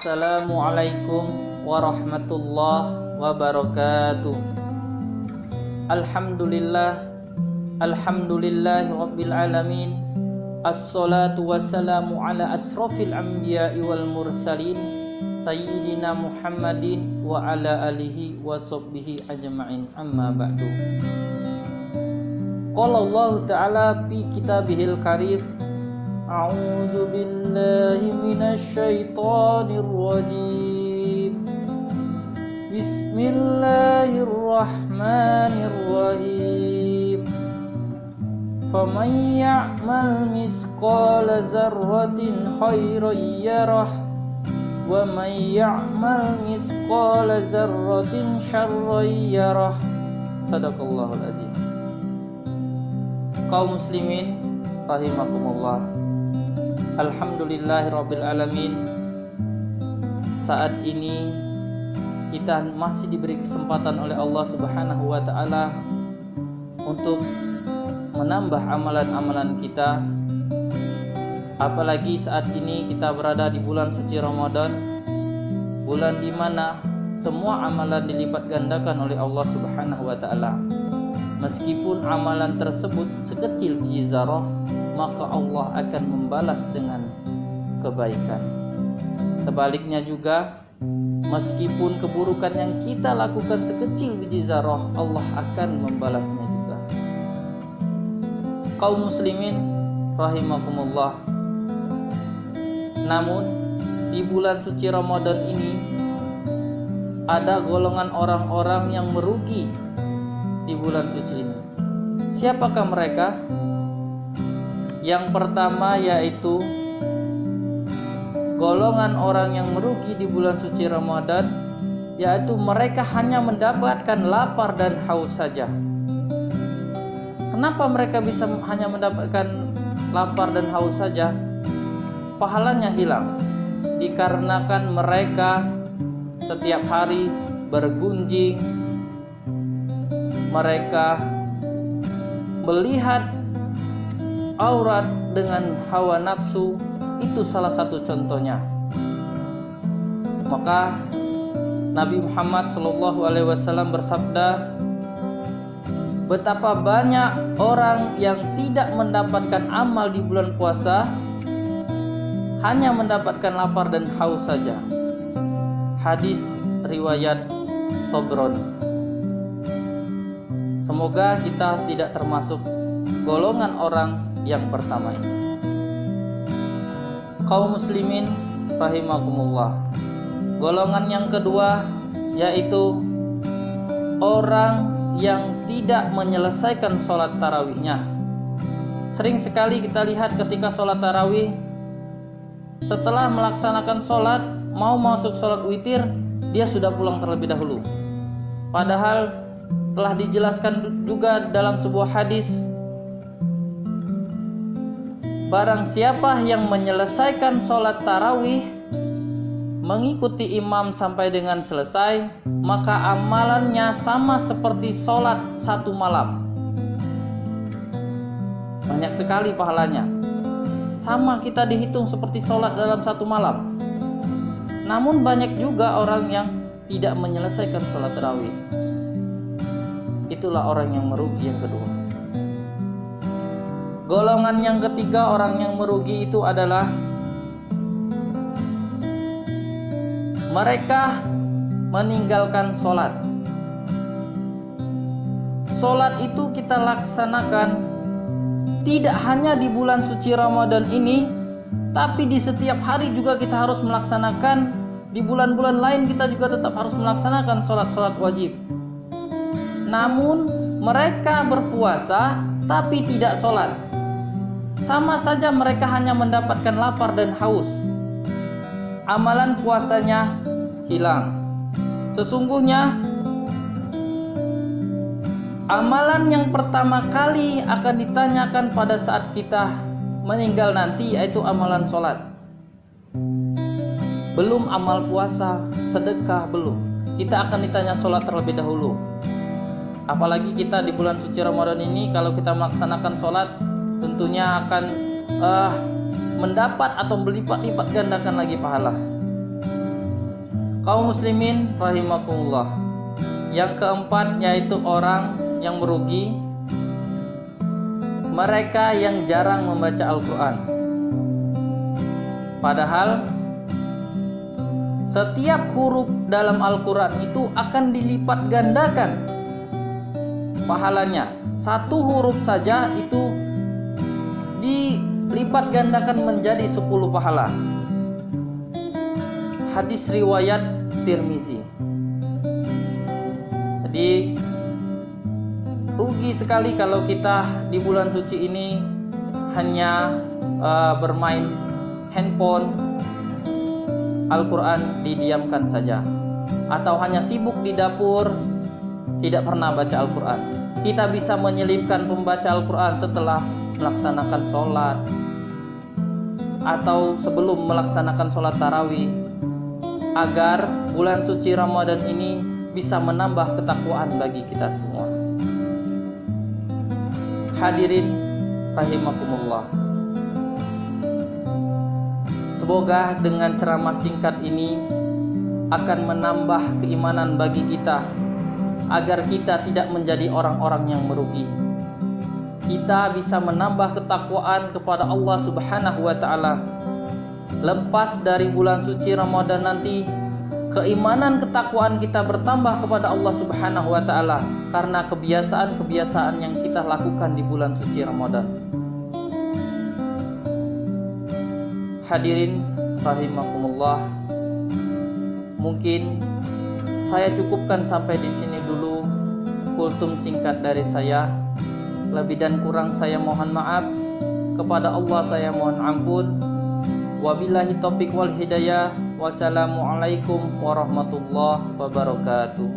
Assalamualaikum warahmatullahi wabarakatuh. Alhamdulillahi rabbil alamin. Assalatu wassalamu ala asrafil anbiya'i wal mursalin sayyidina Muhammadin wa ala alihi wa sahbihi ajma'in, amma ba'du. Qala Allah ta'ala fi kitabihil karim, a'udzu billahi minasy syaithanir rajim. Bismillahirrahmanirrahim. Faman ya'mal misqala dzarratin khairan yarah wa man ya'mal misqala dzarratin syarran yarah. Shadaqallahul azim. Kaum muslimin rahimakumullah, alhamdulillahirabbil alamin. Saat ini kita masih diberi kesempatan oleh Allah Subhanahu wa taala untuk menambah amalan-amalan kita. Apalagi saat ini kita berada di bulan suci Ramadan, bulan di mana semua amalan dilipat gandakan oleh Allah Subhanahu wa taala. Meskipun amalan tersebut sekecil biji zarah, maka Allah akan membalas dengan kebaikan. Sebaliknya juga, meskipun keburukan yang kita lakukan sekecil biji zarah, Allah akan membalasnya juga. Kaum muslimin rahimakumullah, namun di bulan suci Ramadan ini ada golongan orang-orang yang merugi di bulan suci ini. Siapakah mereka? Yang pertama yaitu golongan orang yang merugi di bulan suci Ramadan, yaitu mereka hanya mendapatkan lapar dan haus saja. Kenapa mereka bisa hanya mendapatkan lapar dan haus saja? Pahalanya hilang, dikarenakan mereka setiap hari bergunjing, mereka melihat aurat dengan hawa nafsu. Itu salah satu contohnya. Maka Nabi Muhammad SAW bersabda, betapa banyak orang yang tidak mendapatkan amal di bulan puasa, hanya mendapatkan lapar dan haus saja. Hadis riwayat Tabrani. Semoga kita tidak termasuk golongan orang yang pertama ini. Kaum muslimin rahimakumullah, golongan yang kedua yaitu orang yang tidak menyelesaikan sholat tarawihnya. Sering sekali kita lihat ketika sholat tarawih, setelah melaksanakan sholat, mau masuk sholat witir, dia sudah pulang terlebih dahulu. Padahal telah dijelaskan juga dalam sebuah hadis, barang siapa yang menyelesaikan sholat tarawih, mengikuti imam sampai dengan selesai, maka amalannya sama seperti sholat satu malam. Banyak sekali pahalanya. Sama kita dihitung seperti sholat dalam satu malam. Namun banyak juga orang yang tidak menyelesaikan sholat tarawih. Itulah orang yang merugi yang kedua. Golongan yang ketiga orang yang merugi itu adalah mereka meninggalkan sholat. Sholat itu kita laksanakan tidak hanya di bulan suci Ramadan ini, tapi di setiap hari juga kita harus melaksanakan. Di bulan-bulan lain kita juga tetap harus melaksanakan sholat-sholat wajib. Namun mereka berpuasa tapi tidak sholat, sama saja mereka hanya mendapatkan lapar dan haus. Amalan puasanya hilang. Sesungguhnya amalan yang pertama kali akan ditanyakan pada saat kita meninggal nanti yaitu amalan sholat. Belum amal puasa, sedekah, belum. Kita akan ditanya sholat terlebih dahulu. Apalagi kita di bulan suci Ramadan ini, kalau kita melaksanakan sholat, tentunya akan mendapat atau berlipat-lipat gandakan lagi pahala. Kaum muslimin rahimakumullah. Yang keempat yaitu orang yang merugi, mereka yang jarang membaca Al-Quran. Padahal setiap huruf dalam Al-Quran itu akan dilipat gandakan pahalanya. Satu huruf saja itu dilipat gandakan menjadi 10 pahala. Hadis riwayat Tirmizi. Jadi rugi sekali kalau kita di bulan suci ini hanya bermain handphone, Al-Quran didiamkan saja, atau hanya sibuk di dapur tidak pernah baca Al-Quran. Kita bisa menyelipkan pembaca Al-Quran setelah melaksanakan sholat atau sebelum melaksanakan sholat tarawih, agar bulan suci Ramadan ini bisa menambah ketakwaan bagi kita semua. Hadirin rahimakumullah. Semoga dengan ceramah singkat ini akan menambah keimanan bagi kita, agar kita tidak menjadi orang-orang yang merugi. Kita bisa menambah ketakwaan kepada Allah Subhanahu wa ta'ala. Lepas dari bulan suci Ramadan nanti, keimanan ketakwaan kita bertambah kepada Allah Subhanahu wa ta'ala karena kebiasaan-kebiasaan yang kita lakukan di bulan suci Ramadan. Hadirin rahimakumullah. Mungkin saya cukupkan sampai di sini dulu kultum singkat dari saya. Lebih dan kurang saya mohon maaf. Kepada Allah saya mohon ampun. Wabillahi taufiq wal hidayah. Wassalamualaikum warahmatullahi wabarakatuh.